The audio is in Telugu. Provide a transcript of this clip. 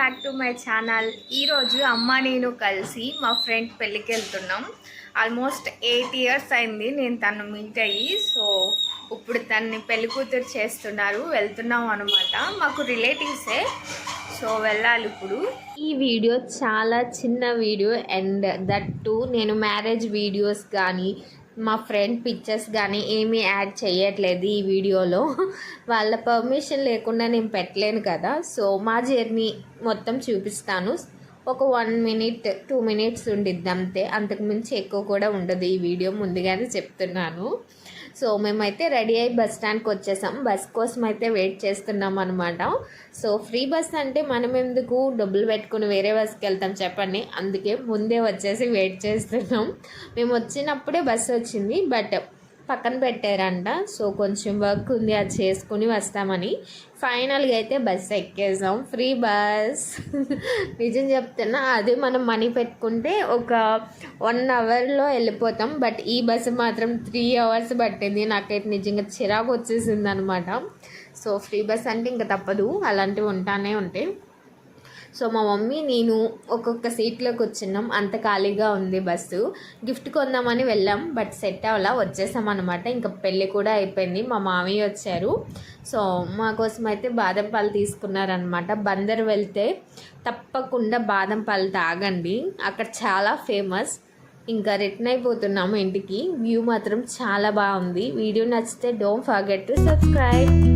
Back to my channel. ఈరోజు అమ్మ నేను కలిసి మా ఫ్రెండ్ పెళ్ళికి వెళ్తున్నాం. ఆల్మోస్ట్ 8 years అయింది నేను తను మీట్ అయ్యి. సో ఇప్పుడు తన్ని పెళ్లి కూతురు చేస్తున్నారు, వెళ్తున్నాం అనమాట. మాకు రిలేటివ్సే, సో వెళ్ళాలి ఇప్పుడు. ఈ వీడియో చాలా చిన్న వీడియో అండ్ దట్ టు నేను మ్యారేజ్ వీడియోస్ కానీ మా ఫ్రెండ్ పిక్చర్స్ కానీ ఏమీ యాడ్ చేయట్లేదు ఈ వీడియోలో. వాళ్ళ పర్మిషన్ లేకుండా నేను పెట్టలేను కదా. సో మా జర్నీ మొత్తం చూపిస్తాను. ఒక 1 minute 2 minutes ఉండిద్ది అంతే, అంతకుమించి ఎక్కువ కూడా ఉండదు ఈ వీడియో, ముందుగానే చెప్తున్నాను. సో మేమైతే రెడీ అయ్యి బస్ స్టాండ్కి వచ్చేసాం. బస్ కోసం అయితే వెయిట్ చేస్తున్నాం అనమాట. సో ఫ్రీ బస్ అంటే మనం ఎందుకు డబ్బులు పెట్టుకుని వేరే బస్కి వెళ్తాం చెప్పండి, అందుకే ముందే వచ్చేసి వెయిట్ చేస్తున్నాం. మేము వచ్చినప్పుడే బస్సు వచ్చింది, బట్ పక్కన పెట్టారంట. సో కొంచెం వర్క్ ఉంది, అది చేసుకుని వస్తామని ఫైనల్గా అయితే బస్ ఎక్కేసాం. Free bus. నిజం చెప్తున్నా, అదే మనం మనీ పెట్టుకుంటే ఒక 1 hourలో వెళ్ళిపోతాం. బట్ ఈ బస్సు మాత్రం 3 hours పట్టింది. నాకైతే నిజంగా చిరాకు వచ్చేసింది అనమాట. సో ఫ్రీ బస్ అంటే ఇంకా తప్పదు, అలాంటివి ఉంటానే ఉంటాయి. సో మా మమ్మీ నేను ఒక్కొక్క సీట్లోకి వచ్చినాం, అంత ఖాళీగా ఉంది బస్సు. గిఫ్ట్ కొందామని వెళ్ళాం, బట్ సెట్ అవ్వలా, వచ్చేసాం అనమాట. ఇంకా పెళ్ళి కూడా అయిపోయింది, మా మామయ్య వచ్చారు. సో మా కోసం అయితే బాదం పాలు తీసుకున్నారనమాట. బందర్ వెళ్తే తప్పకుండా బాదం పాలు తాగండి, అక్కడ చాలా ఫేమస్. ఇంకా రిటర్న్ అయిపోతున్నాము ఇంటికి. వ్యూ మాత్రం చాలా బాగుంది. వీడియో నచ్చితే డోంట్ ఫర్గెట్ టు సబ్స్క్రైబ్.